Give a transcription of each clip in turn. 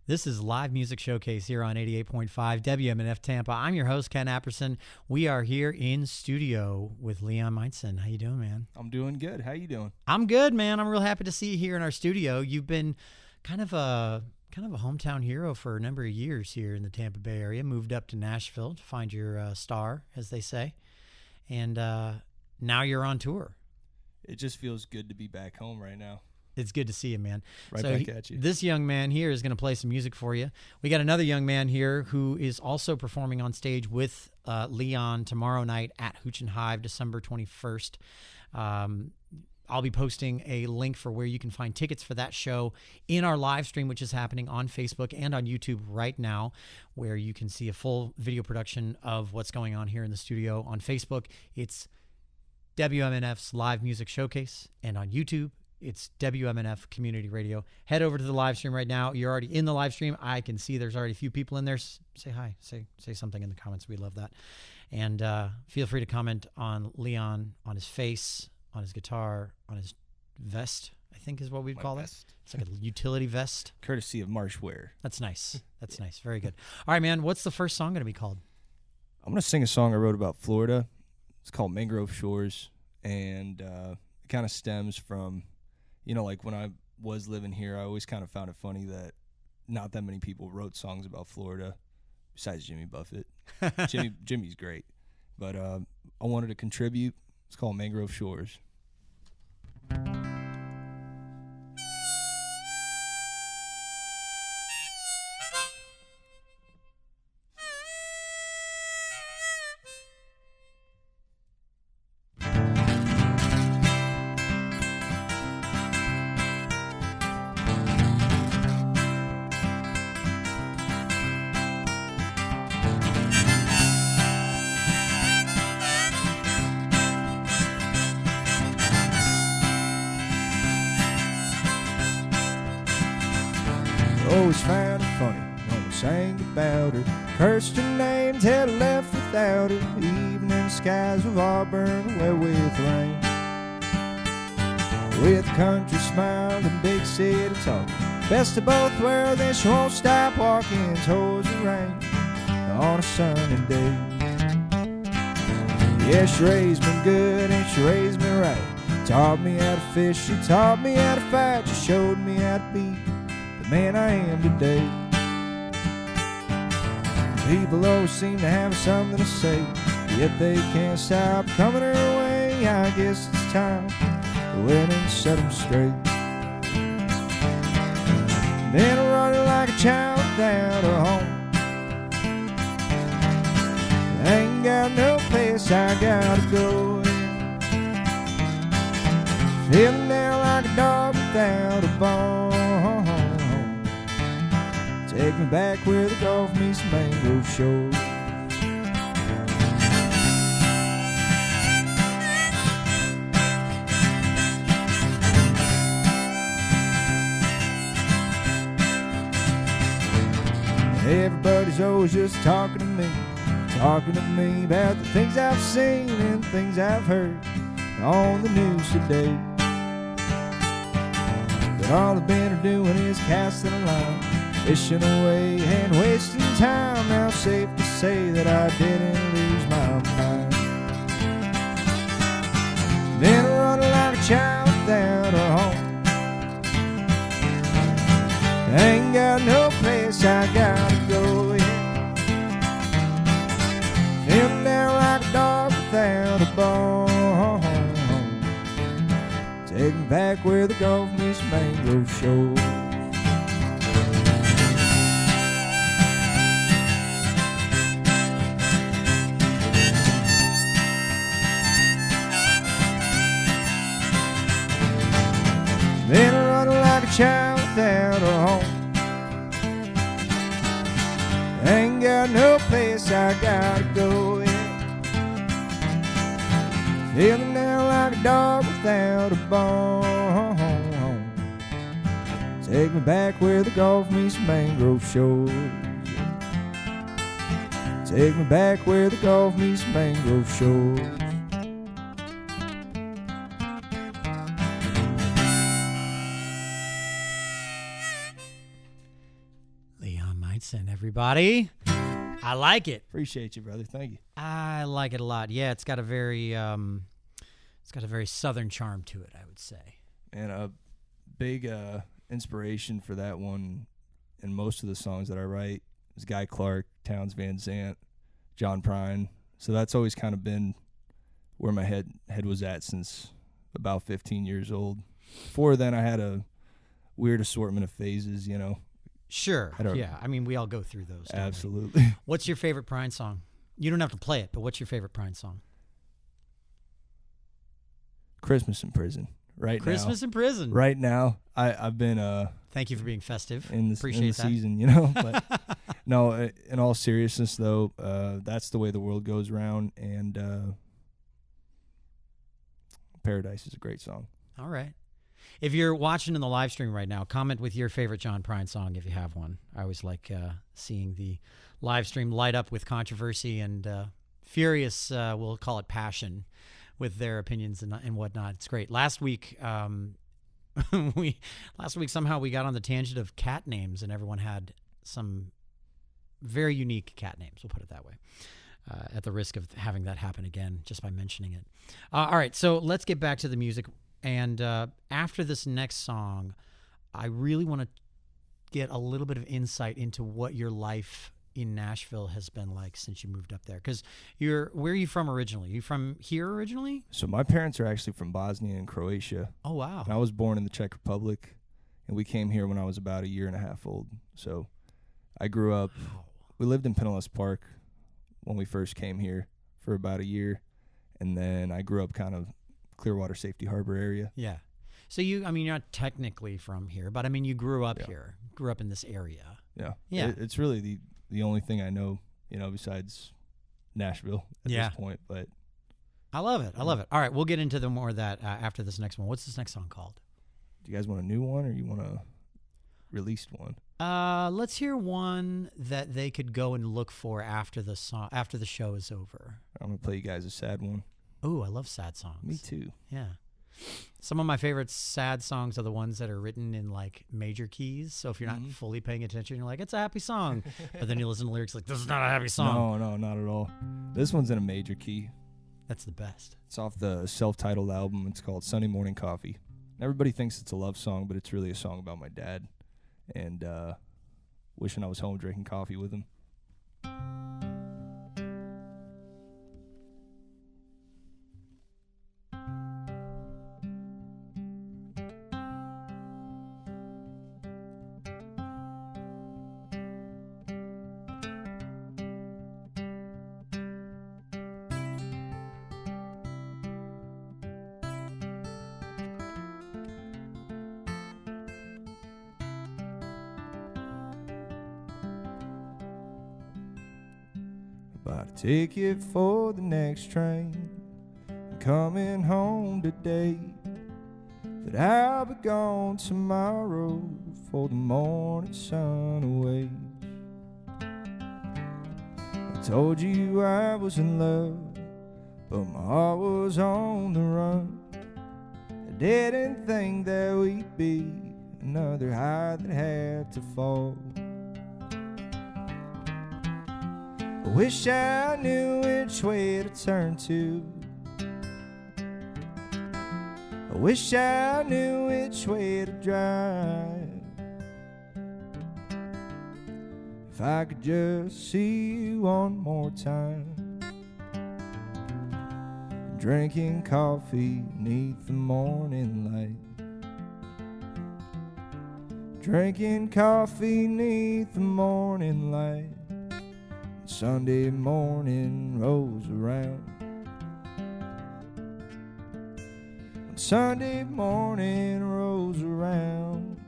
This is Live Music Showcase here on 88.5 WMNF Tampa. I'm your host, Ken Apperson. We are here in studio with Leon Majcen. How you doing, man? I'm doing good. How you doing? I'm good, man. I'm real happy to see you here in our studio. You've been kind of a hometown hero for a number of years here in the Tampa Bay area. Moved up to Nashville to find your star, as they say. And now you're on tour. It just feels good to be back home right now. It's good to see you, man. Right back at you. This young man here is going to play some music for you. We got another young man here who is also performing on stage with Leon tomorrow night at Hooch and Hive, December 21st. I'll be posting a link for where you can find tickets for that show in our live stream, which is happening on Facebook and on YouTube right now, where you can see a full video production of what's going on here in the studio. On Facebook, it's WMNF's Live Music Showcase, and on YouTube, it's WMNF Community Radio. Head over to the live stream right now. You're already in the live stream. I can see there's already a few people in there. Say hi. Say something in the comments. We love that. And feel free to comment on Leon, on his face, on his guitar, on his vest, I think is what we'd call it. It's like a utility vest. Courtesy of Marshwear. That's nice. That's nice. Very good. All right, man. What's the first song going to be called? I'm going to sing a song I wrote about Florida. It's called Mangrove Shores. And it kind of stems from, like when I was living here, I always kind of found it funny that not that many people wrote songs about Florida besides Jimmy Buffett. Jimmy's great. But I wanted to contribute. It's called Mangrove Shores. Always found it funny when we sang about her. Cursed her name till I left without her. Evening skies have all burned away with rain. With country smile and big city talk. Best of both worlds, then she won't stop walking towards the rain on a sunny day. Yeah, she raised me good and she raised me right. Taught me how to fish, she taught me how to fight. She showed me how to be man I am today. People always seem to have something to say, yet they can't stop coming her way. I guess it's time to win and set them straight. Then running like a child without a home. Ain't got no place I gotta go. Feeling now like a dog without a bone. Take me back where the Gulf meets the Mangrove Shore. Everybody's always just talking to me about the things I've seen and things I've heard on the news today. But all they've been doing is casting a line, fishing away and wasting time. Now safe to say that I didn't lose my mind. Been running like a child without a home. Ain't got no place I gotta go yet. Feeling now like a dog without a bone. Take me back where the Gulf meets Mangrove Shore. Been running like a child without a home. Ain't got no place I gotta go yet. Feeling now like a dog without a bone. Take me back where the Gulf meets Mangrove Shores. Take me back where the Gulf meets Mangrove Shores. Majcen, everybody. I like it. Appreciate you, brother. Thank you. I like it a lot. Yeah, it's got a very southern charm to it, I would say. And a big inspiration for that one and most of the songs that I write is Guy Clark, Townes Van Zandt, John Prine. So that's always kind of been where my head was at since about 15 years old. Before then, I had a weird assortment of phases, you know. Sure. Yeah. I mean, we all go through those. Absolutely. What's your favorite Prine song? You don't have to play it, but what's your favorite Prine song? Christmas in Prison. Christmas in Prison. Right now, I've been thank you for being festive. Appreciate in the season, you know. But no, in all seriousness though, that's the way the world goes round, and Paradise is a great song. All right. If you're watching in the live stream right now, comment with your favorite John Prine song if you have one. I always like seeing the live stream light up with controversy and furious, we'll call it passion, with their opinions and whatnot. It's great. Last week, somehow we got on the tangent of cat names, and everyone had some very unique cat names. We'll put it that way. At the risk of having that happen again, just by mentioning it. All right, so let's get back to the music. And after this next song, I really want to get a little bit of insight into what your life in Nashville has been like since you moved up there. Because where are you from originally? You from here originally? So my parents are actually from Bosnia and Croatia. Oh, wow. And I was born in the Czech Republic, and we came here when I was about a year and a half old. So I grew up, we lived in Pinellas Park when we first came here for about a year, and then I grew up kind of Clearwater Safety Harbor area. Yeah. So you're not technically from here, but I mean, you grew up here, grew up in this area. Yeah. Yeah. It's really the only thing I know, you know, besides Nashville at this point, but I love it. I love it. All right. We'll get into more of that after this next one. What's this next song called? Do you guys want a new one or you want a released one? Let's hear one that they could go and look for after the show is over. I'm going to play you guys a sad one. Ooh, I love sad songs. Me too. Yeah. Some of my favorite sad songs are the ones that are written in like major keys. So if you're not fully paying attention, you're like, it's a happy song. But then you listen to lyrics like, this is not a happy song. No, not at all. This one's in a major key. That's the best. It's off the self-titled album. It's called Sunday Morning Coffee. Everybody thinks it's a love song, but it's really a song about my dad and wishing I was home drinking coffee with him. Bought a ticket for the next train, I'm coming home today, but I'll be gone tomorrow before the morning sun awakes. I told you I was in love, but my heart was on the run. I didn't think that we'd be another high that had to fall. I wish I knew which way to turn to. I wish I knew which way to drive. If I could just see you one more time, drinking coffee beneath the morning light. Drinking coffee beneath the morning light. Sunday morning rolls around. When Sunday morning rolls around.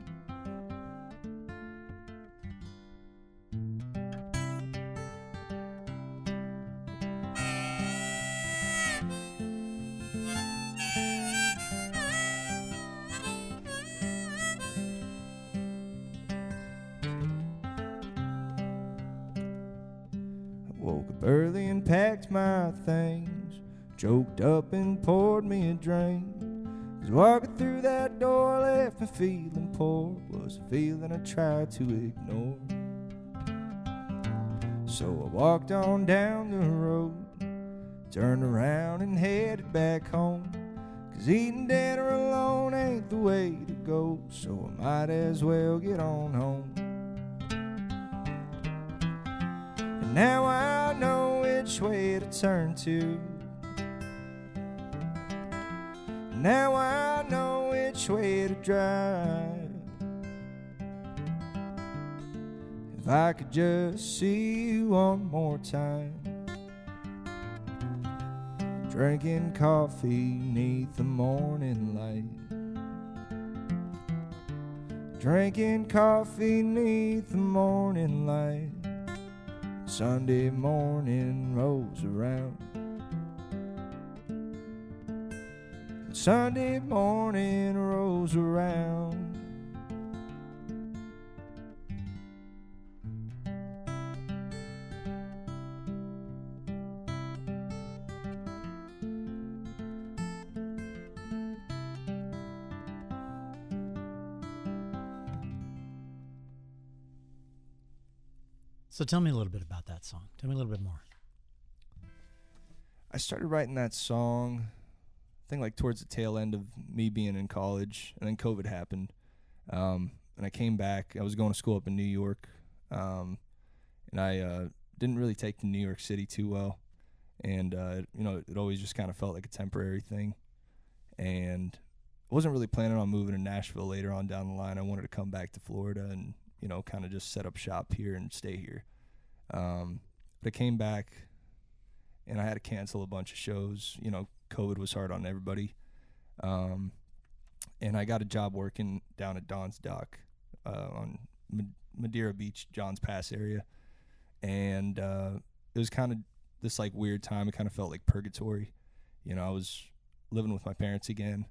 Woke up early and packed my things, choked up and poured me a drink. 'Cause walking through that door left me feeling poor, was a feeling I tried to ignore. So I walked on down the road, turned around and headed back home. 'Cause eating dinner alone ain't the way to go, so I might as well get on home. And now I know which way to turn to. Now I know which way to drive. If I could just see you one more time, drinking coffee neath the morning light. Drinking coffee neath the morning light. Sunday morning rolls around. Sunday morning rolls around. So tell me a little bit about that song. Tell me a little bit more. I started writing that song, I think like towards the tail end of me being in college, and then COVID happened. And I came back. I was going to school up in New York, and I didn't really take to New York City too well. And, it always just kind of felt like a temporary thing. And I wasn't really planning on moving to Nashville later on down the line. I wanted to come back to Florida and, kind of just set up shop here and stay here. But I came back, and I had to cancel a bunch of shows. COVID was hard on everybody. And I got a job working down at Don's Dock on Madeira Beach, Johns Pass area. And it was kind of this like weird time. It kind of felt like purgatory. I was living with my parents again,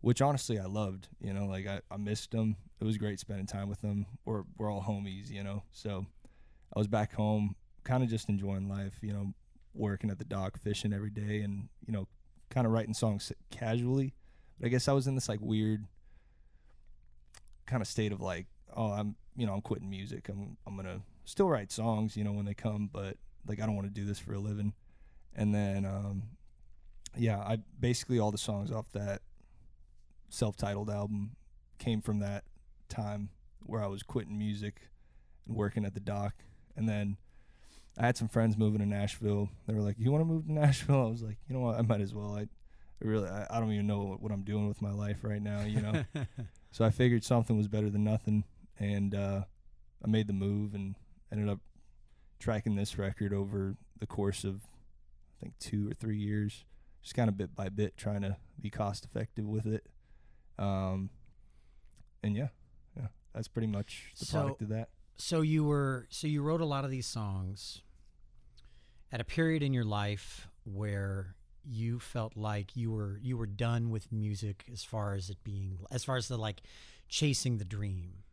which honestly I loved. I missed them. It was great spending time with them. We're all homies, So I was back home, kind of just enjoying life, working at the dock, fishing every day, and, kind of writing songs casually. But I guess I was in this like weird kind of state of like, oh, I'm quitting music. I'm going to still write songs, when they come, but like, I don't want to do this for a living. And then, I basically all the songs off that self-titled album came from that time where I was quitting music and working at the dock. And then I had some friends moving to Nashville. They were like, "You want to move to Nashville?" I was like, "You know what? I might as well. I don't even know what I'm doing with my life right now, So I figured something was better than nothing, and I made the move and ended up tracking this record over the course of, I think, 2 or 3 years, just kind of bit by bit trying to be cost effective with it. And yeah, that's pretty much the product of that. So you wrote a lot of these songs at a period in your life where you felt like you were done with music as far as the like chasing the dream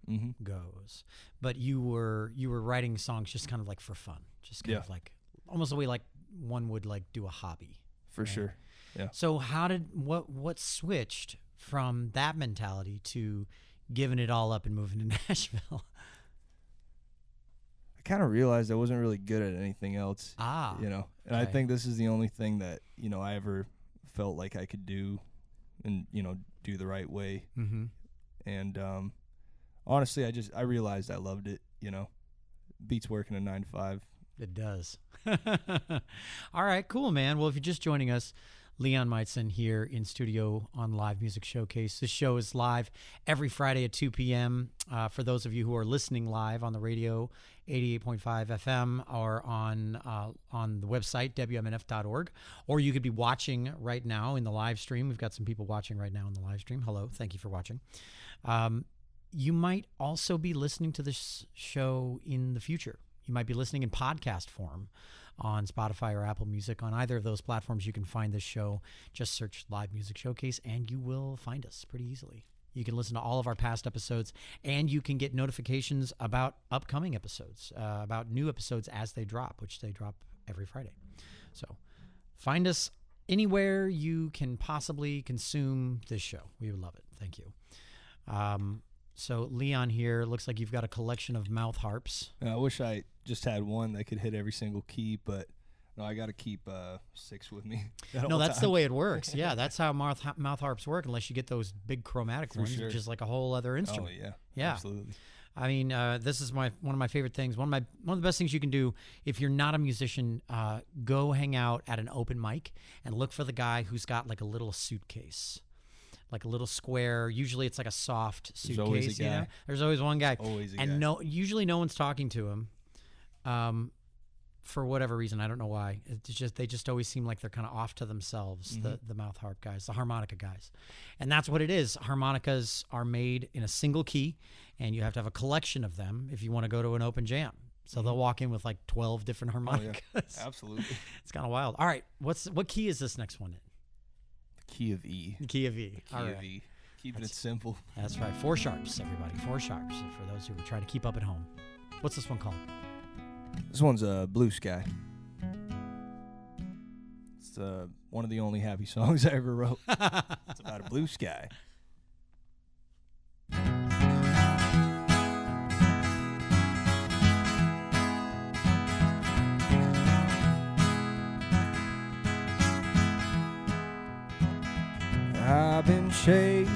goes. But you were writing songs just kind of like for fun, just kind of like almost the way like one would like do a hobby. For sure. Yeah. So what switched from that mentality to giving it all up and moving to Nashville? I kind of realized I wasn't really good at anything else. And I think this is the only thing that, I ever felt like I could do and, do the right way. Mm-hmm. And honestly, I realized I loved it, beats working a 9 to 5. It does. All right, cool, man. Well, if you're just joining us, Leon Majcen here in studio on Live Music Showcase. This show is live every Friday at 2 p.m. For those of you who are listening live on the radio, 88.5 FM, or on the website, WMNF.org, or you could be watching right now in the live stream. We've got some people watching right now in the live stream. Hello, thank you for watching. You might also be listening to this show in the future. You might be listening in podcast form on Spotify or Apple Music. On either of those platforms, you can find this show. Just search Live Music Showcase, and you will find us pretty easily. You can listen to all of our past episodes, and you can get notifications about upcoming episodes, about new episodes as they drop, which they drop every Friday. So find us anywhere you can possibly consume this show. We would love it. Thank you. So Leon here, looks like you've got a collection of mouth harps. I wish I just had one that could hit every single key, but no, I got to keep 6 with me. No, that's the way it works. Yeah, that's how mouth harps work, unless you get those big chromatic ones, sure. which is like a whole other instrument. Oh, yeah. Yeah. Absolutely. I mean, this is one of my favorite things. One of the best things you can do if you're not a musician, go hang out at an open mic and look for the guy who's got like a little suitcase, like a little square. Usually it's like a soft suitcase. There's always a guy. You know? There's always one guy. Always a and guy. Usually no one's talking to him. For whatever reason, I don't know why. They just always seem like they're kind of off to themselves. Mm-hmm. The mouth harp guys, the harmonica guys, and that's what it is. Harmonicas are made in a single key, and you have to have a collection of them if you want to go to an open jam. So they'll walk in with like 12 different harmonicas. Oh, yeah. Absolutely. It's kind of wild. All right, what key is this next one in? The key of E. The key of E. Key of E. Keeping it simple. That's right. 4 sharps, everybody. 4 sharps for those who are trying to keep up at home. What's this one called? This one's Blue Sky. It's one of the only happy songs I ever wrote. It's about a blue sky. I've been chasing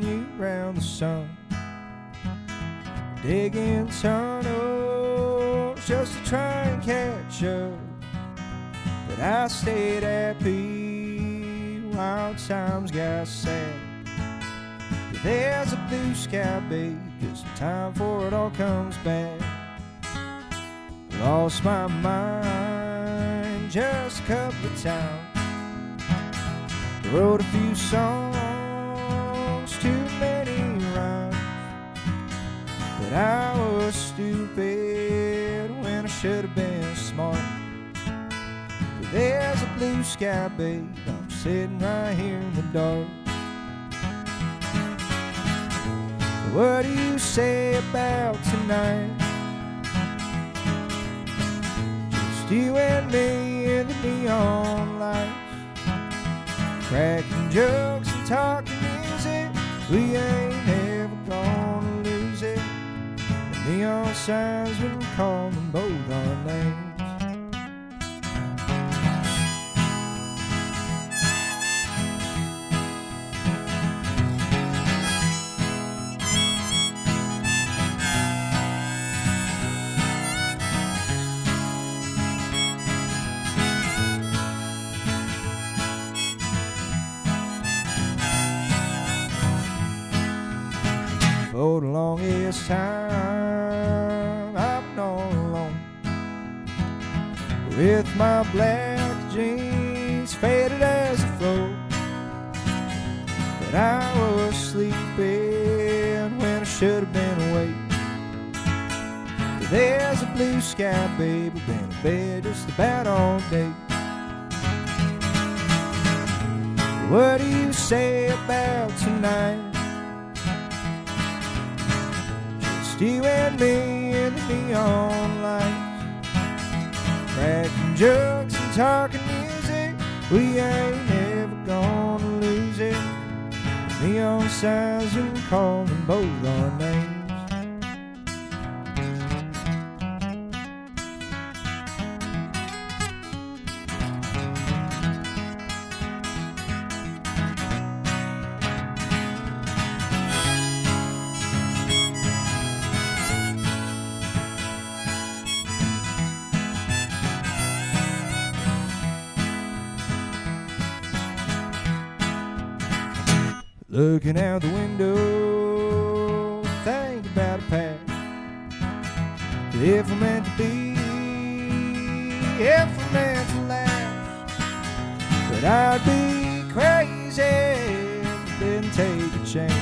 you around the sun, digging tunnels just to try and catch up. But I stayed happy while times got sad. But there's a blue sky, babe, just in time for it all comes back. Lost my mind just a couple of times. Wrote a few songs, too many rhymes. But I was stupid when I should have been smart. But there's a blue sky, babe, I'm sitting right here in the dark. What do you say about tonight? Just you and me in the neon lights, cracking jokes and talking music. We ain't ever gonna lose it. The neon signs will call them both our names. For the longest time I've been all alone, with my black jeans faded as a flow. But I was sleeping when I should have been awake. But there's a blue sky, baby, been in bed just about all day. What do you say about tonight? You and me in the neon lights, cracking jokes and talking music. We ain't ever gonna lose it. Neon signs will call them both our names. Looking out the window, think about a path. If I'm meant to be, if I'm meant to last. But I'd be crazy if I didn't take a chance.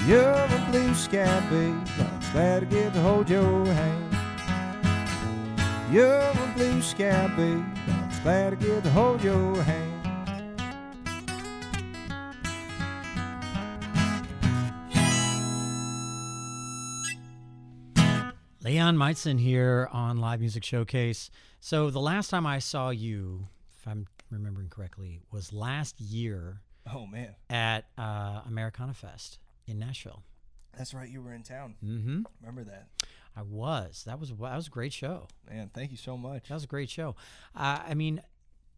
You're a blue sky, babe, I'm glad to get to hold your hand. You're a blue sky, babe, I'm glad to get to hold your hand. Leon Majcen here on Live Music Showcase. So the last time I saw you, if I'm remembering correctly, was last year. Oh, man. At Americana Fest. in Nashville. That's right. You were in town. Mm-hmm. Remember that? I was. That was a great show. Man, thank you so much. That was a great show. I mean,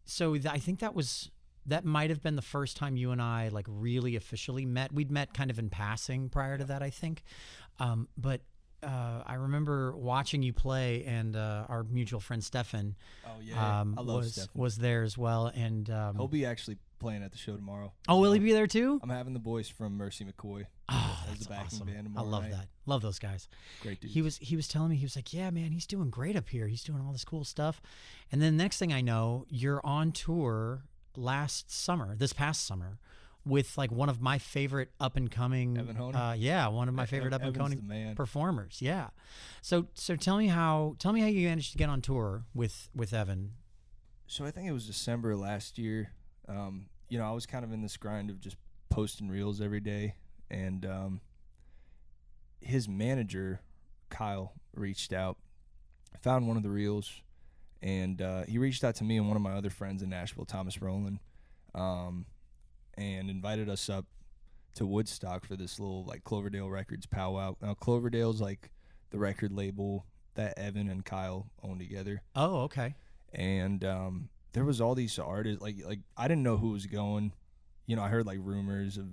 so I think that might have been the first time you and I like really officially met. We'd met kind of in passing prior to that, I think. But I remember watching you play, and our mutual friend Stefan. Oh yeah, I love Stefan. Was there as well, and he'll be actually playing at the show tomorrow. Oh, will he be there too? I'm having the boys from Mercy McCoy as the backing awesome. band I tomorrow love night. that. Love those guys. Great dude. He was telling me, he was like, yeah, man, he's doing great up here. He's doing all this cool stuff. And then next thing I know, you're on tour this past summer, with like one of my favorite up and coming, Evan Honey? One of my favorite up and coming performers. Yeah. So tell me how you managed to get on tour with Evan. So I think it was December last year. I was kind of in this grind of just posting reels every day, and his manager, Kyle, reached out, found one of the reels, and he reached out to me and one of my other friends in Nashville, Thomas Rowland, and invited us up to Woodstock for this little like Cloverdale Records powwow. Now Cloverdale's like the record label that Evan and Kyle own together. Oh, okay. And there was all these artists, like I didn't know who was going. I heard like rumors of,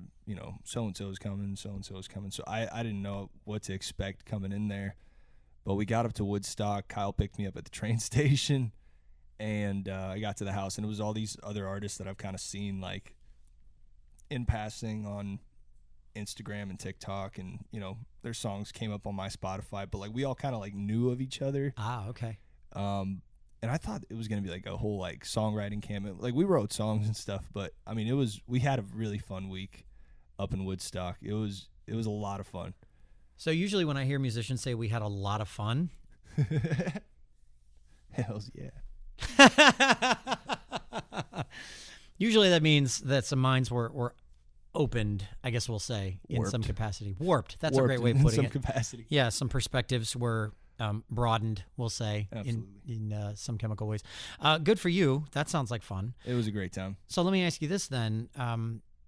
so-and-so is coming, so-and-so is coming. So I didn't know what to expect coming in there. But we got up to Woodstock. Kyle picked me up at the train station, and I got to the house, and it was all these other artists that I've kind of seen like in passing on Instagram and TikTok, and their songs came up on my Spotify, but like we all kind of like knew of each other. Okay. And I thought it was gonna be like a whole like songwriting camp. Like we wrote songs and stuff, but I mean we had a really fun week up in Woodstock. It was a lot of fun. So usually when I hear musicians say we had a lot of fun, hells yeah. Usually that means that some minds were opened, I guess we'll say, in some capacity. Warped. That's a great way of putting it. In some capacity. Yeah, some perspectives were broadened, we'll say, in some chemical ways. Good for you. That sounds like fun. It was a great time. So let me ask you this then.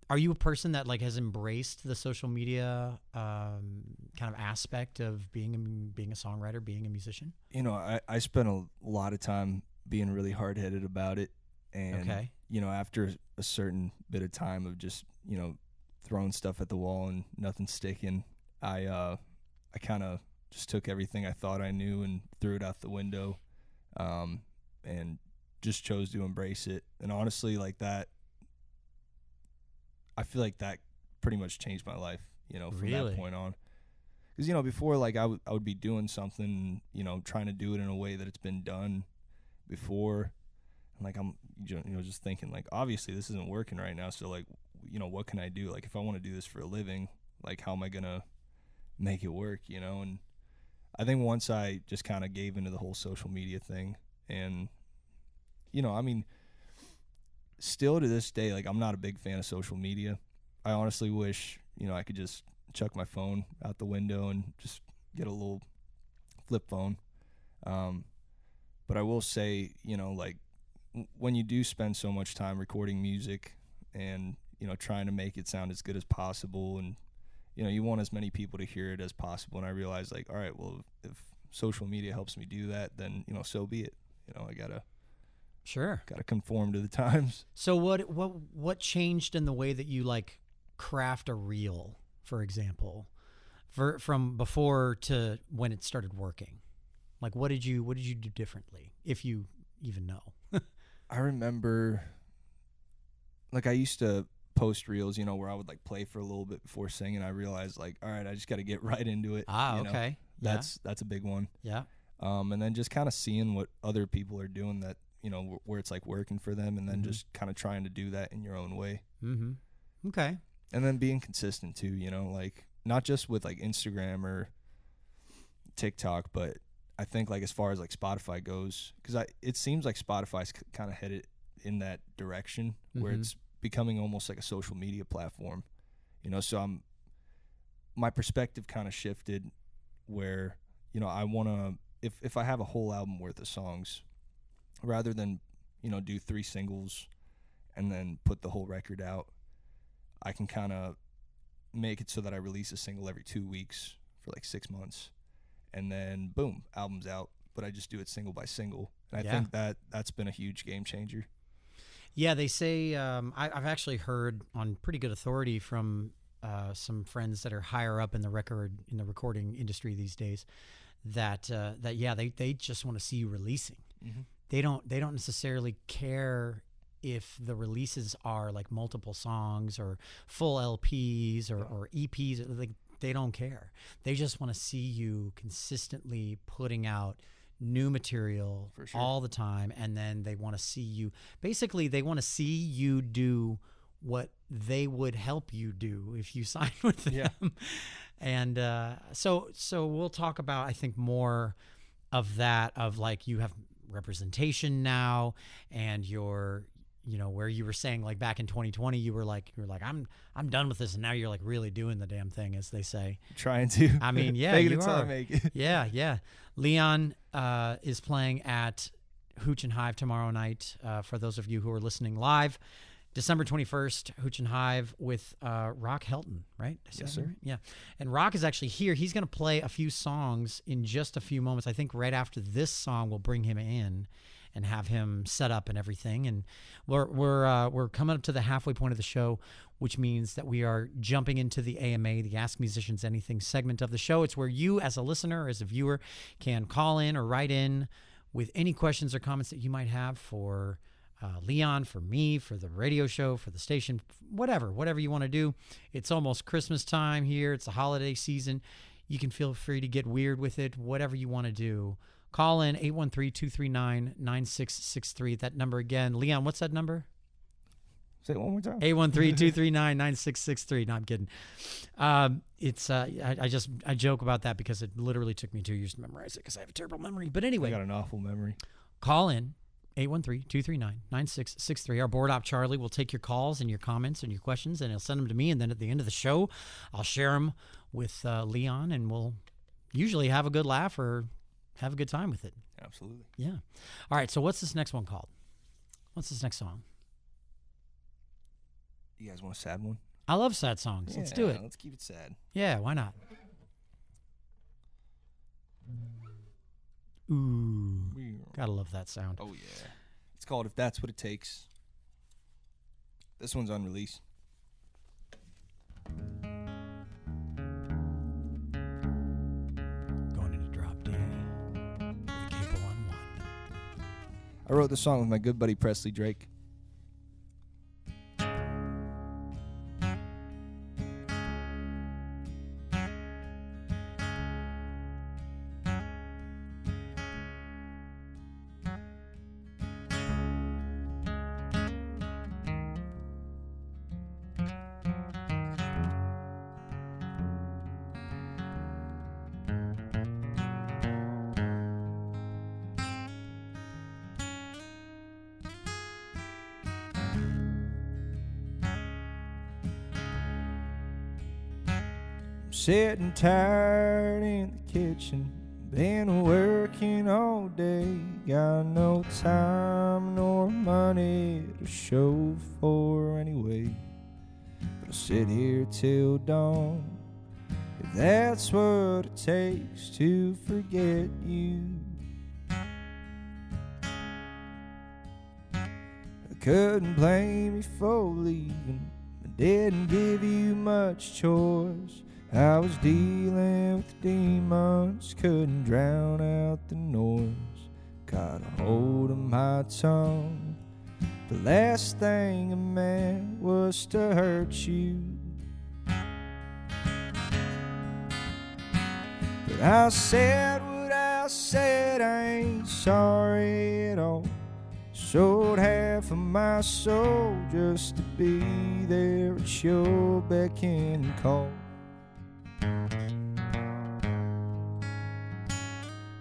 Are you a person that like has embraced the social media kind of aspect of being a songwriter, being a musician? I spent a lot of time being really hard-headed about it. And, after a certain bit of time of just, throwing stuff at the wall and nothing sticking, I kind of just took everything I thought I knew and threw it out the window, and just chose to embrace it. And honestly, like that, I feel like that pretty much changed my life, from that point on. Because, before, like, I would be doing something, trying to do it in a way that it's been done before. And, like, I'm, just thinking, like, obviously this isn't working right now. So, like, what can I do? Like, if I want to do this for a living, like, how am I going to make it work, And I think once I just kind of gave into the whole social media thing, and, I mean, still to this day, like, I'm not a big fan of social media. I honestly wish, I could just chuck my phone out the window and just get a little flip phone. But I will say, like, when you do spend so much time recording music and, trying to make it sound as good as possible, and, you want as many people to hear it as possible. And I realized, like, all right, well, if social media helps me do that, then, so be it. I gotta conform to the times. So what changed in the way that you like craft a reel, for example, from before to when it started working? Like, what did you do differently, if you even know? I remember, like, I used to post reels, where I would like play for a little bit before singing. I realized, like, all right, I just got to get right into it. Okay. That's a big one. Yeah. And then just kind of seeing what other people are doing that, where it's like working for them, and then just kind of trying to do that in your own way. Mm-hmm. Okay. And then being consistent too, like not just with like Instagram or TikTok, but I think like as far as like Spotify goes, because it seems like Spotify's kind of headed in that direction where it's becoming almost like a social media platform, so my perspective kind of shifted where, I want to, if I have a whole album worth of songs, rather than, do 3 singles and then put the whole record out, I can kind of make it so that I release a single every 2 weeks for like 6 months, and then boom, album's out. But I just do it single by single, and I think that's been a huge game changer. Yeah, they say I've actually heard on pretty good authority from some friends that are higher up in the recording industry these days that they just want to see you releasing. Mm-hmm. They don't necessarily care if the releases are like multiple songs or full LPs or EPs. Like, they don't care. They just want to see you consistently putting out new material all the time, and then they want to see you. Basically, they want to see you do what they would help you do if you signed with them. Yeah. And so we'll talk about, I think, more of that, of like you have representation now, and you're, you know, where you were saying like back in 2020 you were like I'm done with this, and now you're like really doing the damn thing, as they say. Trying to. I mean, yeah, Make it you until I are. make it. Yeah. Leon is playing at Hooch and Hive tomorrow night. For those of you who are listening live, December 21st, Hooch and Hive with Rock Helton, right? Yes, sir. Right? Yeah. And Rock is actually here. He's going to play a few songs in just a few moments. I think right after this song, we'll bring him in and have him set up and everything. And we're coming up to the halfway point of the show, which means that we are jumping into the AMA, the Ask Musicians Anything segment of the show. It's where you, as a listener, as a viewer, can call in or write in with any questions or comments that you might have for Leon, for me, for the radio show, for the station, whatever you want to do. It's almost Christmas time here. It's the holiday season. You can feel free to get weird with it, whatever you want to do. Call in 813-239-9663. That number again. Leon, what's that number? Say it one more time. 813-239-9663. No, I'm kidding. It's I joke about that because it literally took me 2 years to memorize it because I have a terrible memory. But anyway, I got an awful memory. call in 813-239-9663. Our board op Charlie will take your calls and your comments and your questions, and he'll send them to me. And then at the end of the show, I'll share them with Leon, and we'll usually have a good laugh or have a good time with it. Absolutely. Yeah. All right. So what's this next one called? What's this next song? You guys want a sad one? I love sad songs. Let's do it. Let's keep it sad. Yeah. Why not? Ooh. Gotta love that sound. Oh, yeah. It's called If That's What It Takes. This one's unreleased. Going into drop D with a capo on 1. I wrote this song with my good buddy Presley Drake. Sitting tired in the kitchen, been working all day, got no time nor money to show for anyway. But I'll sit here till dawn, if that's what it takes to forget you. I couldn't blame you for leaving, I didn't give you much choice. I was dealing with demons, couldn't drown out the noise. Got a hold of my tongue, the last thing I meant was to hurt you. But I said what I said, I ain't sorry at all. Sold half of my soul just to be there at your beck and call.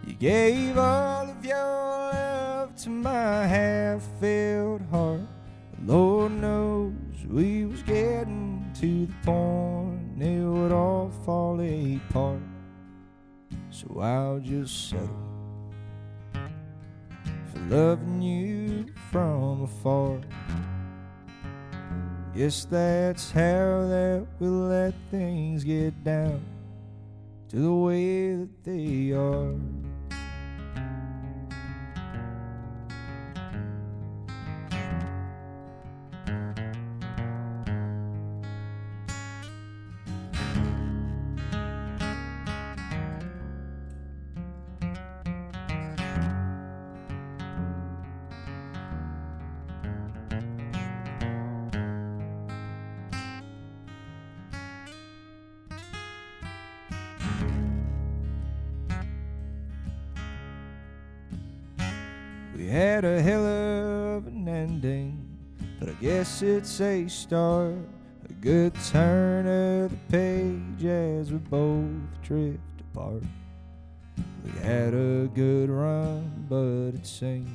You gave all of your love to my half-filled heart. Lord knows we was getting to the point it would all fall apart. So I'll just settle for loving you from afar. Guess that's how that we let things get down to the way that they are. We had a hell of an ending, but I guess it's a start, a good turn of the page as we both drift apart. We had a good run, but it seems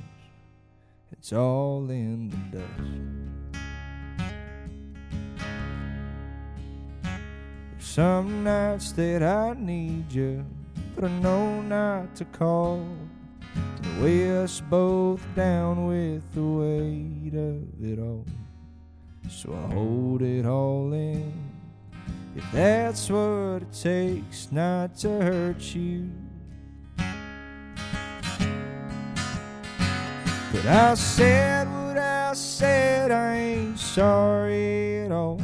it's all in the dust. There's some nights that I need you, but I know not to call. Weigh us both down with the weight of it all. So I hold it all in, if that's what it takes not to hurt you. But I said what I said, I ain't sorry at all.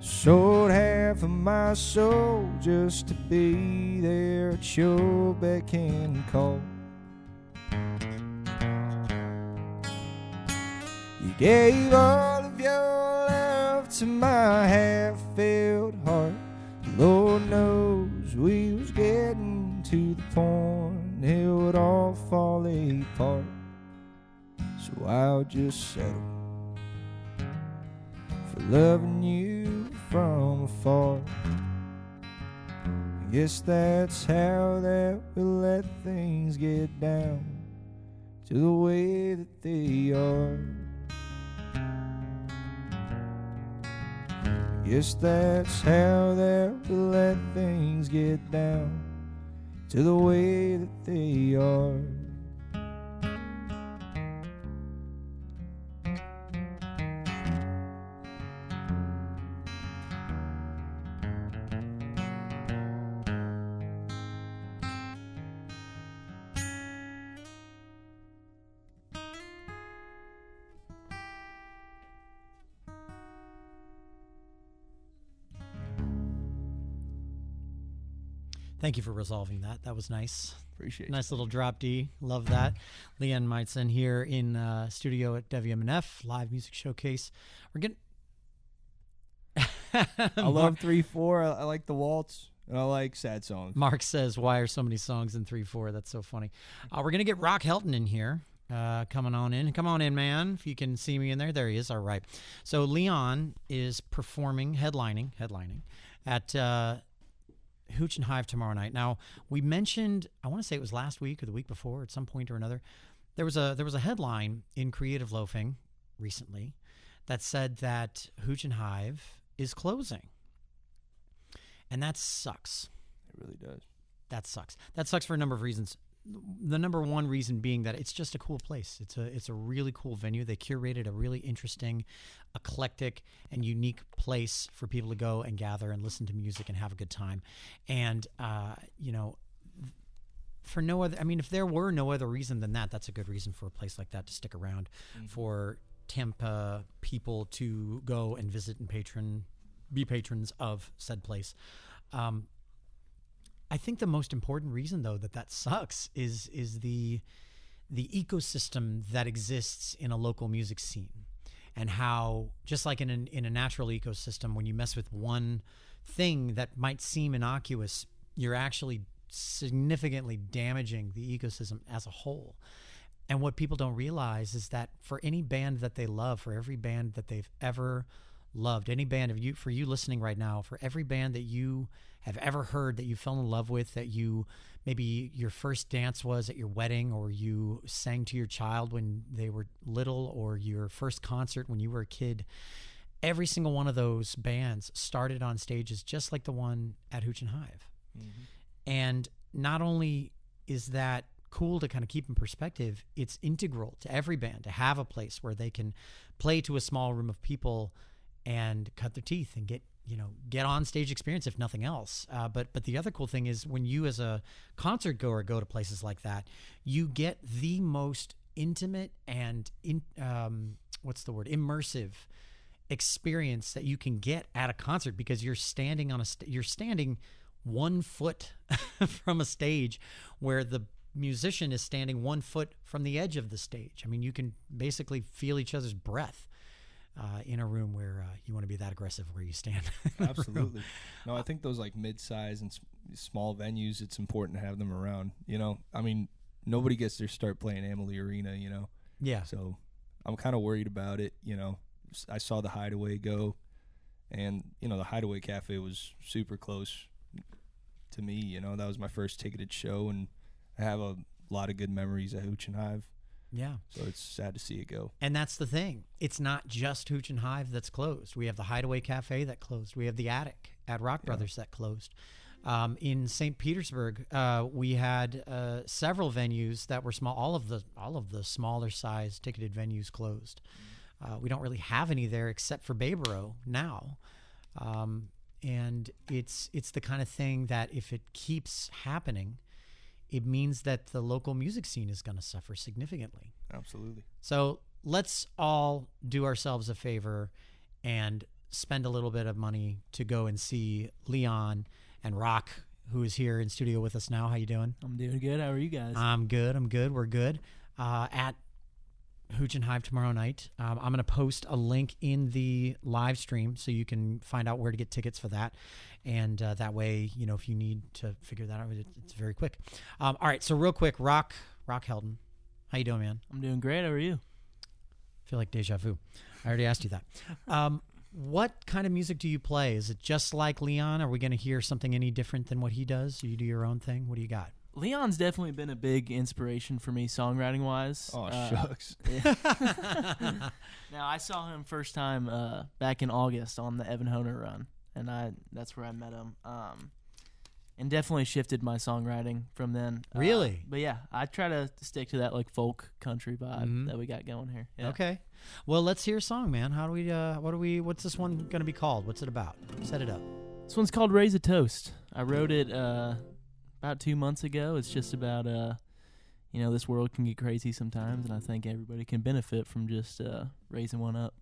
Sold half of my soul just to be there at your beck and call. You gave all of your love to my half-filled heart. Lord knows we was getting to the point it would all fall apart. So I'll just settle for loving you from afar. I guess that's how that we let things get down to the way that they are. Guess that's how that we let things get down to the way that they are. Thank you for resolving that. That was nice. Appreciate it. Nice little drop D. Love that. Leanne Majcen here in studio at WMNF Live Music Showcase. We're getting. I love 3/4. I like the waltz, and I like sad songs. Mark says, "Why are so many songs in 3/4?" That's so funny. We're gonna get Rock Helton in here. Coming on in. Come on in, man. If you can see me in there. There he is. All right. So Leon is performing, headlining at Hooch and Hive tomorrow night. Now, we mentioned, I want to say it was last week or the week before, at some point or another, there was a headline in Creative Loafing recently that said that Hooch and Hive is closing. And that sucks. It really does. That sucks. That sucks for a number of reasons. The number one reason being that it's just a cool place. It's a really cool venue. They curated a really interesting, eclectic, and unique place for people to go and gather and listen to music and have a good time. And for no other, I mean, if there were no other reason than that, that's a good reason for a place like that to stick around, for Tampa people to go and visit and be patrons of said place. I think the most important reason, though, that sucks is the ecosystem that exists in a local music scene, and how, just like in a natural ecosystem, when you mess with one thing that might seem innocuous, you're actually significantly damaging the ecosystem as a whole. And what people don't realize is that for any band that they love, for every band that they've ever loved, any band for you listening right now, for every band that you have ever heard, that you fell in love with, that you maybe your first dance was at your wedding, or you sang to your child when they were little, or your first concert when you were a kid, every single one of those bands started on stages just like the one at Hooch and Hive. And not only is that cool to kind of keep in perspective, it's integral to every band to have a place where they can play to a small room of people and cut their teeth and get on stage experience, if nothing else. But the other cool thing is when you as a concert goer go to places like that, you get the most intimate and immersive experience that you can get at a concert, because you're standing you're standing 1 foot from a stage where the musician is standing 1 foot from the edge of the stage. I mean, you can basically feel each other's breath in a room where you want to be that aggressive where you stand. Absolutely. No, I think those like mid-size and small venues, it's important to have them around. I mean, nobody gets their start playing Amalie Arena, Yeah. So I'm kind of worried about it. I saw the Hideaway go, and the Hideaway Cafe was super close to me. That was my first ticketed show, and I have a lot of good memories at Hooch and Hive. Yeah. So it's sad to see it go. And that's the thing. It's not just Hooch and Hive that's closed. We have the Hideaway Cafe that closed. We have the Attic at Rock Brothers that closed. In St. Petersburg, we had several venues that were small. All of the smaller size ticketed venues closed. We don't really have any there except for Babero now. And it's the kind of thing that if it keeps happening, it means that the local music scene is going to suffer significantly. Absolutely. So let's all do ourselves a favor and spend a little bit of money to go and see Leon and Rock, who is here in studio with us now. How you doing? I'm doing good. How are you guys? I'm good. We're good. At Hooch and Hive tomorrow night. I'm going to post a link in the live stream so you can find out where to get tickets for that. And that way, if you need to figure that out, it's very quick. All right, so real quick, Rock Heldon, how you doing, man? I'm doing great. How are you? I feel like deja vu. I already asked you that. What kind of music do you play? Is it just like Leon? Are we going to hear something any different than what he does? You do your own thing? What do you got? Leon's definitely been a big inspiration for me songwriting-wise. Oh, shucks. Yeah. Now, I saw him first time back in August on the Evan Honer run, and that's where I met him. And definitely shifted my songwriting from then. Really? But yeah, I try to stick to that like folk country vibe that we got going here. Yeah. Okay. Well, let's hear a song, man. How do we? What's this one going to be called? What's it about? Set it up. This one's called Raise a Toast. I wrote it about 2 months ago. It's just about this world can get crazy sometimes, and I think everybody can benefit from just raising one up.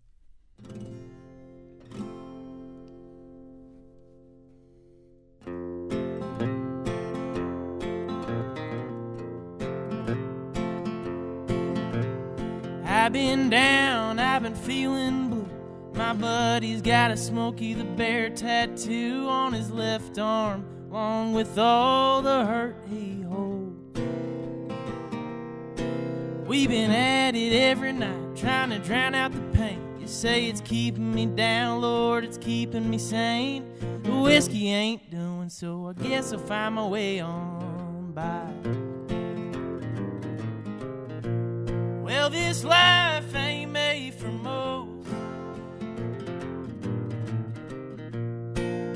I've been down, I've been feeling blue. My buddy's got a Smokey the Bear tattoo on his left arm, along with all the hurt he holds. We've been at it every night, trying to drown out the pain. You say it's keeping me down, Lord, it's keeping me sane. The whiskey ain't doing so, I guess I'll find my way on by. Well, this life ain't made for most.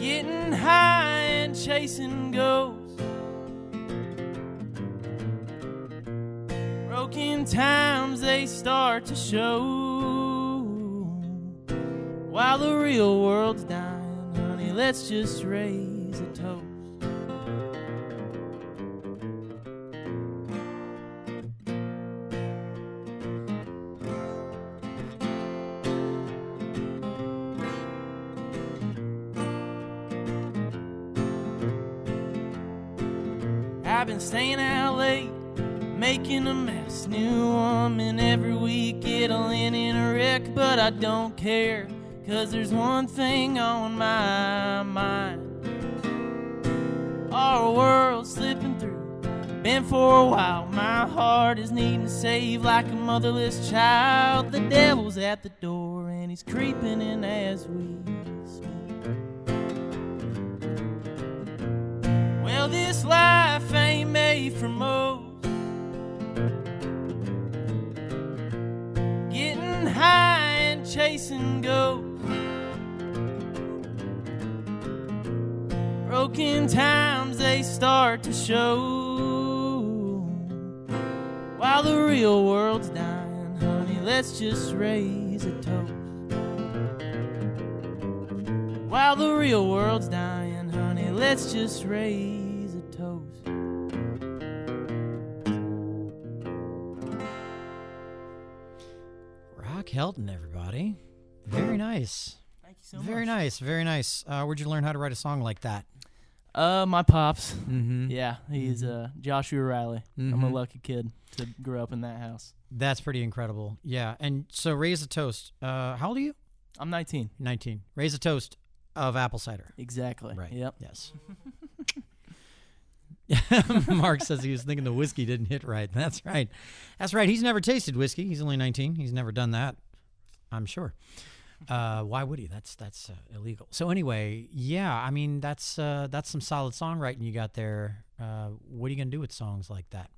Getting high and chasing ghosts. Broken times, they start to show. While the real world's dying, honey, let's just raise a toast. I've been staying out late, making a mess. New woman every week, it'll end in a wreck. But I don't care, 'cause there's one thing on my mind. Our world's slipping through, been for a while. My heart is needing saved like a motherless child. The devil's at the door and he's creeping in as we speak. Well, this life ain't made for most. Getting high and chasing ghosts. Broken times, they start to show. While the real world's dying, honey, let's just raise a toast. While the real world's dying, honey, let's just raise a toast. Rock Helton, everybody. Very nice. Thank you so Very much. nice. Very nice. Where'd you learn how to write a song like that? My pops. Mm-hmm. Yeah, he's Joshua Riley. I'm a lucky kid to grow up in that house. That's pretty incredible. Yeah. And so raise a toast. How old are you? I'm 19. 19. Raise a toast of apple cider. Exactly. Right. Yep. Yes. Mark says he was thinking the whiskey didn't hit right. That's right. That's right. He's never tasted whiskey. He's only 19. He's never done that, I'm sure. Why would he? That's illegal. So anyway, yeah, I mean, that's some solid songwriting you got there. What are you going to do with songs like that?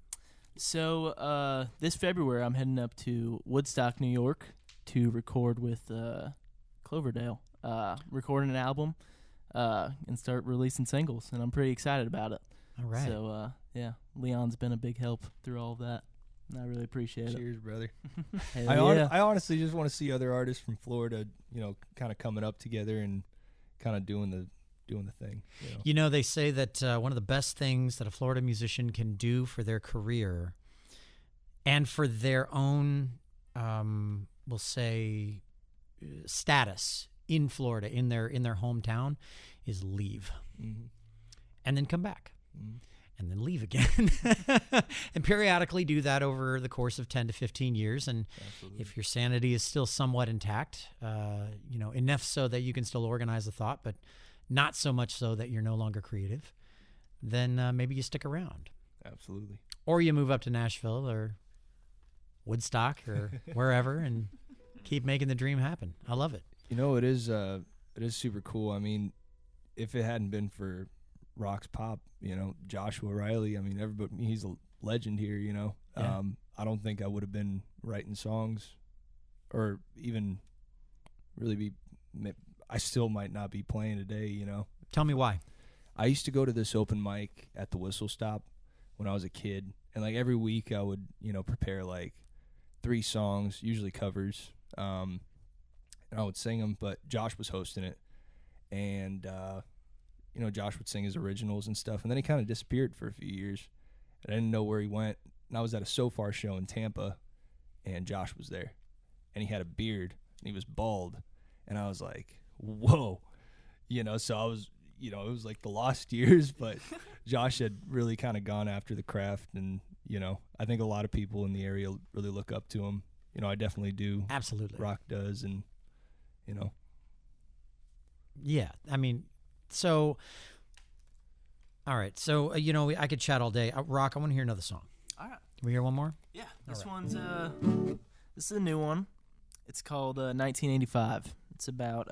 So this February, I'm heading up to Woodstock, New York to record with Cloverdale, recording an album and start releasing singles, and I'm pretty excited about it. All right. So, yeah, Leon's been a big help through all of that, and I really appreciate it. Cheers, brother. Hell yeah. I honestly just want to see other artists from Florida, kind of coming up together and kind of doing the thing. You know, they say that one of the best things that a Florida musician can do for their career and for their own, we'll say, status in Florida, in their hometown, is leave. Mm-hmm. And then come back. Mm-hmm. And then leave again. And periodically do that over the course of 10 to 15 years. And Absolutely. if your sanity is still somewhat intact, enough so that you can still organize a thought, but not so much so that you're no longer creative, then maybe you stick around. Absolutely. Or you move up to Nashville or Woodstock or wherever and keep making the dream happen. I love it. It is super cool. I mean, if it hadn't been for Rock's pop, Joshua Riley, I mean, everybody, he's a legend here, Yeah. I don't think I would have been writing songs or even really I still might not be playing today, Tell me why. I used to go to this open mic at the Whistle Stop when I was a kid, and like every week I would, prepare like 3 songs, usually covers, and I would sing them, but Josh was hosting it, and Josh would sing his originals and stuff, and then he kind of disappeared for a few years, and I didn't know where he went, and I was at a So Far show in Tampa, and Josh was there, and he had a beard, and he was bald, and I was like, whoa, so I was, it was like the lost years, but Josh had really kind of gone after the craft, and, I think a lot of people in the area really look up to him. I definitely do. Absolutely. Rock does, and, Yeah. I mean, so, all right. So, I could chat all day. Rock, I want to hear another song. All right. Can we hear one more? Yeah, this All one's this is a new one. It's called 1985. It's about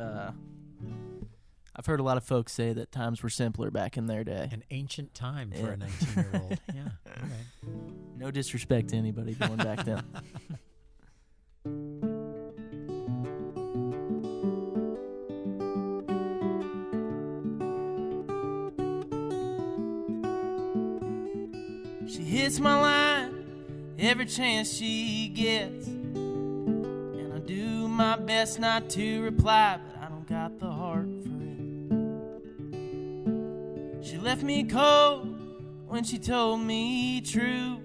I've heard a lot of folks say that times were simpler back in their day. An ancient time for Yeah. a 19-year-old. Yeah. All right. No disrespect to anybody born back then. She hits my line every chance she gets, and I do my best not to reply, but I don't got the heart for it. She left me cold when she told me true,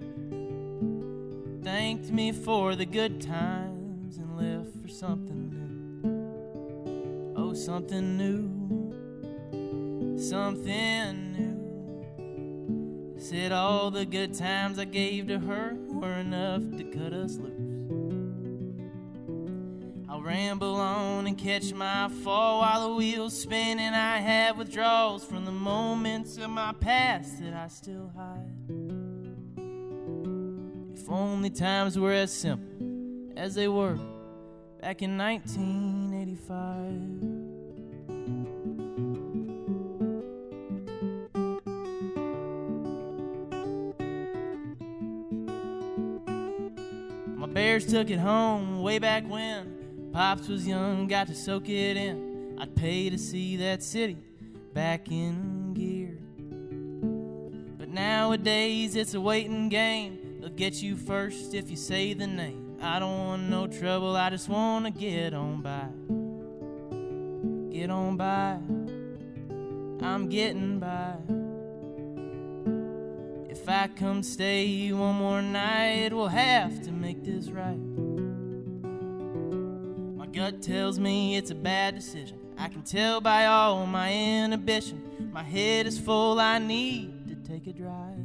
thanked me for the good times and left for something new. Oh, something new, something new. Said all the good times I gave to her were enough to cut us loose. I'll ramble on and catch my fall while the wheels spin, and I have withdrawals from the moments of my past that I still hide. If only times were as simple as they were back in 1985. Bears took it home way back when Pops was young, got to soak it in. I'd pay to see that city back in gear. But nowadays it's a waiting game. They'll get you first if you say the name. I don't want no trouble, I just want to get on by. get on by. I'm getting by. If I come stay one more night, we'll have to make this right. My gut tells me it's a bad decision. I can tell by all my inhibition. My head is full, I need to take a drive.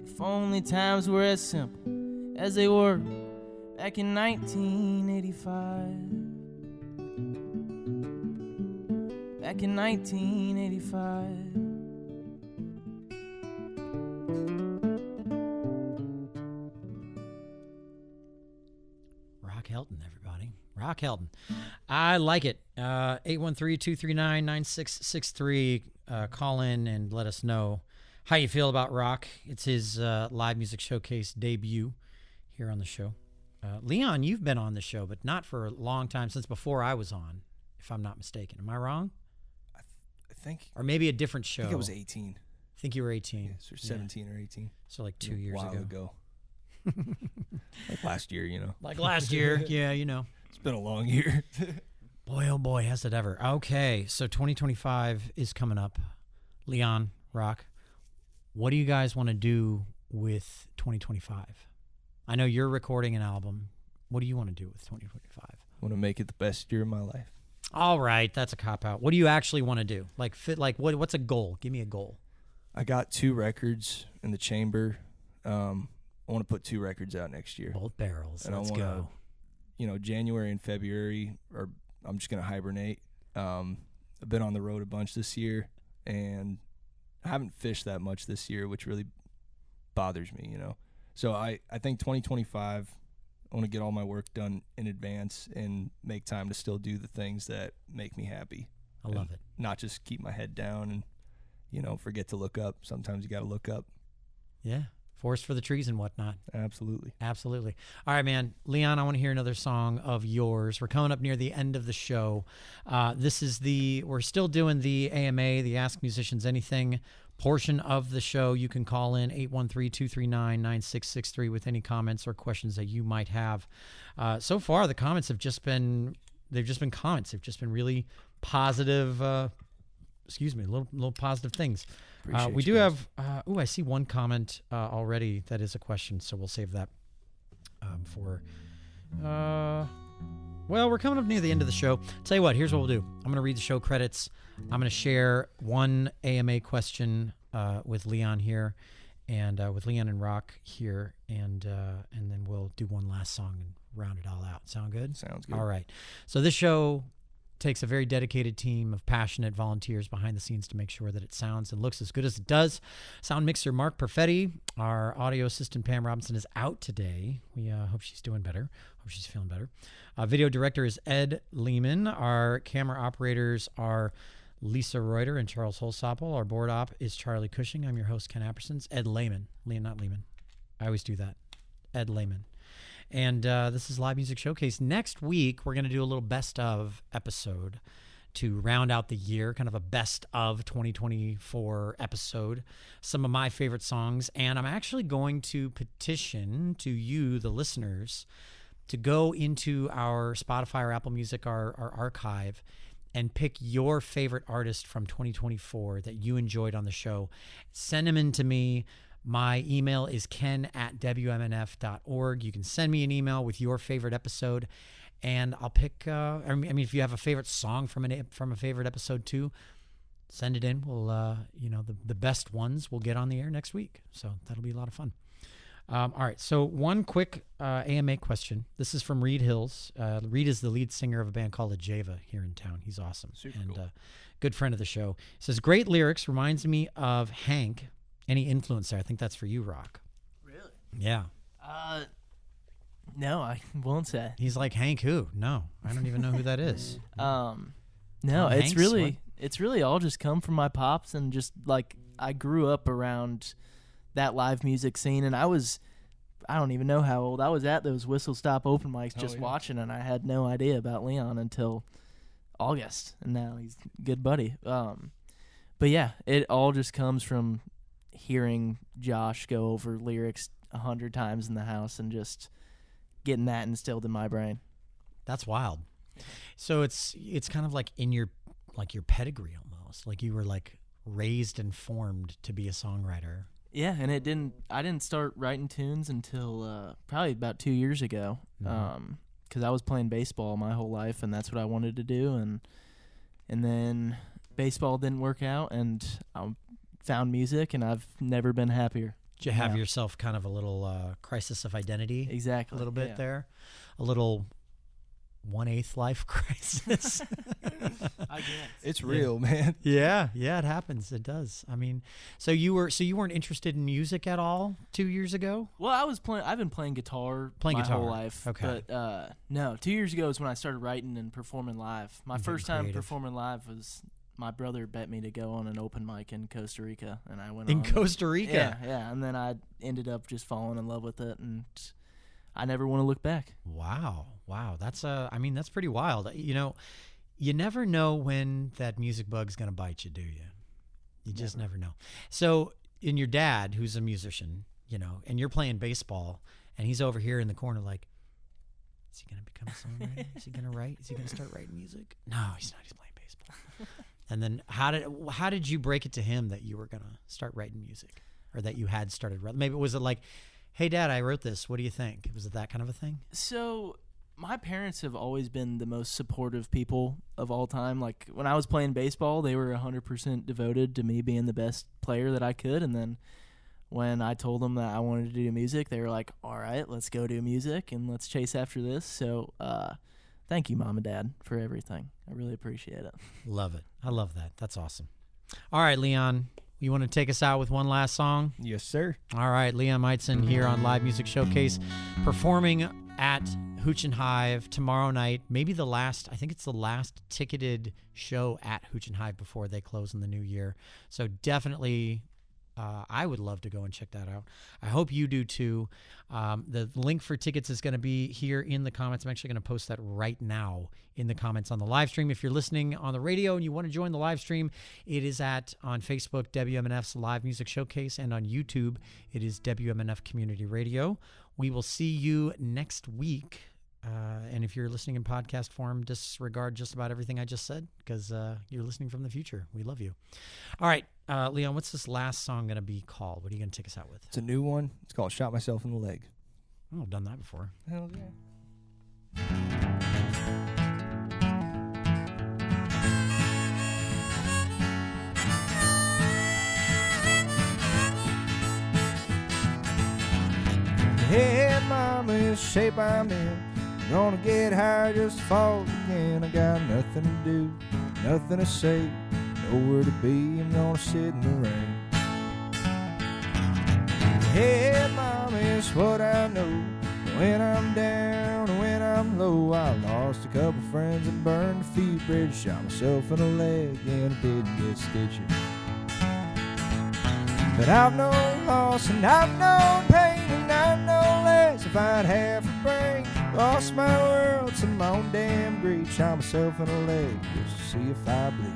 If only times were as simple as they were back in 1985. Back in 1985. Rock Helton, everybody. Rock Helton. I like it. 813-239-9663. Call in and let us know how you feel about Rock. It's his live music showcase debut here on the show. Leon, you've been on the show, but not for a long time, since before I was on, if I'm not mistaken. Am I wrong? I think. Or maybe a different show. I think I was 18. I think you were 18. Yeah, so 17 or 18. So like 2 years ago. Like last year, you know. Like last year. Yeah, you know. It's been a long year. Boy, oh boy, has it ever. Okay, so 2025 is coming up. Leon, Rock, what do you guys want to do with 2025? I know you're recording an album. What do you want to do with 2025? I want to make it the best year of my life. All right, that's a cop-out. What do you actually want to do? What's a goal? Give me a goal. I got 2 records in the chamber. I want to put 2 records out next year. Both barrels. And Let's go. January and February, or I'm just going to hibernate. I've been on the road a bunch this year, and I haven't fished that much this year, which really bothers me, you know. So I think 2025, I want to get all my work done in advance and make time to still do the things that make me happy. I love it. Not just keep my head down and, forget to look up. Sometimes you got to look up. Yeah. Forest for the trees and whatnot. Absolutely. Absolutely. All right, man. Leon, I want to hear another song of yours. We're coming up near the end of the show. We're still doing the AMA, the Ask Musicians Anything portion of the show. You can call in 813-239-9663 with any comments or questions that you might have. So far, the comments have just been comments. They've just been really positive, little positive things. We do have, I see one comment already that is a question, so we'll save that we're coming up near the end of the show. Tell you what, here's what we'll do. I'm going to read the show credits. I'm going to share one AMA question with Leon here, and with Leon and Rock here, and then we'll do one last song and round it all out. Sound good? Sounds good. All right. So this show takes a very dedicated team of passionate volunteers behind the scenes to make sure that it sounds and looks as good as it does. Sound mixer Mark Perfetti, our audio assistant Pam Robinson is out today. We hope she's doing better. Hope she's feeling better. Video director is Ed Lehman. Our camera operators are Lisa Reuter and Charles Holsopple. Our board op is Charlie Cushing. I'm your host, Ken Appersons. Ed Lehman. Not Lehman. I always do that. Ed Lehman. And this is Live Music Showcase. Next week, we're going to do a little best of episode to round out the year, kind of a best of 2024 episode. Some of my favorite songs. And I'm actually going to petition to you, the listeners, to go into our Spotify or Apple Music, our archive, and pick your favorite artist from 2024 that you enjoyed on the show. Send them in to me. My email is ken@wmnf.org. You can send me an email with your favorite episode, and I'll pick. If you have a favorite song from a favorite episode too, send it in. We'll, the best ones we'll get on the air next week. So that'll be a lot of fun. All right. So one quick AMA question. This is from Reed Hills. Reed is the lead singer of a band called Ajeva here in town. He's awesome. Super and cool. Good friend of the show. He says, great lyrics, reminds me of Hank. Any influence there? I think that's for you, Rock. Really? Yeah. No, I won't say. He's like, Hank who? No, I don't even know who that is. No, Tom it's Hanks? it's really all just come from my pops, and just like I grew up around that live music scene, and I don't even know how old I was at those Whistle Stop open mics just watching, and I had no idea about Leon until August, and now he's a good buddy. But yeah, it all just comes from hearing Josh go over lyrics 100 times in the house and just getting that instilled in my brain. That's wild. So it's kind of like in your pedigree almost. Like you were like raised and formed to be a songwriter. Yeah, and I didn't start writing tunes until probably about 2 years ago. Because I was playing baseball my whole life, and that's what I wanted to do, and then baseball didn't work out, and I found music, and I've never been happier. Did you have yourself kind of a little crisis of identity? Exactly. A little bit there? A little 1/8 life crisis? I guess. It's real, man. Yeah, it happens. It does. I mean, so you weren't interested in music at all 2 years ago? Well, I've been playing guitar my whole life. Okay. But no, 2 years ago is when I started writing and performing live. My first time performing live was my brother bet me to go on an open mic in Costa Rica, and I went in Costa Rica. Yeah, and then I ended up just falling in love with it, and I never want to look back. Wow. That's that's pretty wild. You know, you never know when that music bug's going to bite you, do you? You just never know. So, in your dad, who's a musician, you know, and you're playing baseball, and he's over here in the corner like, is he going to become a songwriter? Is he going to write? Is he going to start writing music? No, he's not. He's playing baseball. And then how did you break it to him that you were going to start writing music, or that you had started? Maybe was it like, hey, Dad, I wrote this. What do you think? Was it that kind of a thing? So my parents have always been the most supportive people of all time. Like when I was playing baseball, they were 100% devoted to me being the best player that I could. And then when I told them that I wanted to do music, they were like, all right, let's go do music and let's chase after this. So thank you, Mom and Dad, for everything. I really appreciate it. Love it. I love that. That's awesome. All right, Leon, you want to take us out with one last song? Yes, sir. All right, Leon Majcen here on Live Music Showcase, performing at Hooch and Hive tomorrow night. Maybe I think it's the last ticketed show at Hooch and Hive before they close in the new year. So definitely, I would love to go and check that out. I hope you do too. The link for tickets is going to be here in the comments. I'm actually going to post that right now in the comments on the live stream. If you're listening on the radio and you want to join the live stream, it is on Facebook, WMNF's Live Music Showcase, and on YouTube, it is WMNF Community Radio. We will see you next week. And if you're listening in podcast form, disregard just about everything I just said, because you're listening from the future. We love you. All right, Leon, what's this last song going to be called? What are you going to take us out with? It's a new one. It's called Shot Myself in the Leg. Oh, I've done that before. Hell yeah. Hey, mama, is the shape I'm in. Gonna get high, just fall again. I got nothing to do, nothing to say, nowhere to be. I'm gonna sit in the rain. Hey, mama, it's what I know. When I'm down and when I'm low, I lost a couple friends and burned a few bridges. Shot myself in the leg and I didn't get stitches. But I've known loss and I've known pain, and I know less if I'd half a brain. Lost my world to my own damn greed. Shot myself in the leg just to see if I bleed.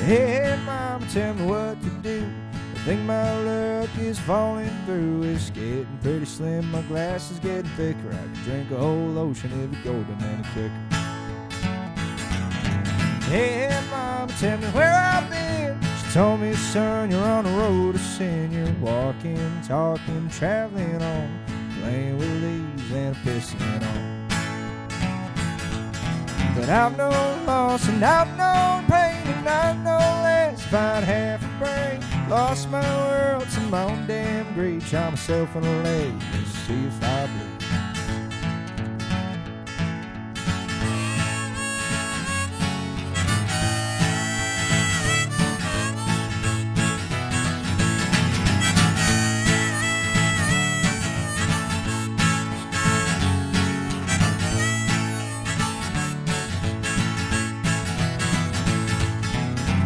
Hey, mama, tell me what to do. I think my luck is falling through. It's getting pretty slim, my glass is getting thicker. I could drink a whole ocean if it go down any quicker. Hey, mama, tell me where I've been. She told me, son, you're on the road to sin. You're walking, talking, traveling on, playing with leaves and pissing on. But I've known loss and I've known pain, and I know less if I'd half a brain. Lost my world to my own damn greed. Shot myself in the leg just to see if I bleed.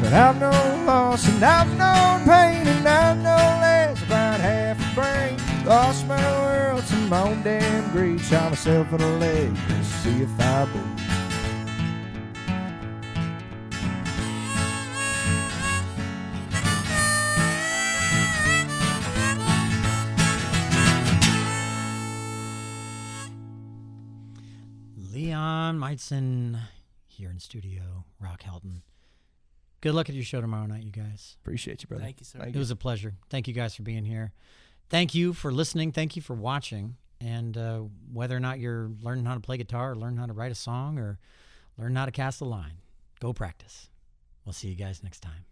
But I've known loss and I've known pain, and I know less about half a brain. Lost my world to my own damn greed. Shot myself in the leg just to see if I bleed. Leon Majcen here in studio, Rock Helton. Good luck at your show tomorrow night, you guys. Appreciate you, brother. Thank you, sir. It was a pleasure. Thank you guys for being here. Thank you for listening. Thank you for watching. And whether or not you're learning how to play guitar or learn how to write a song or learn how to cast a line, go practice. We'll see you guys next time.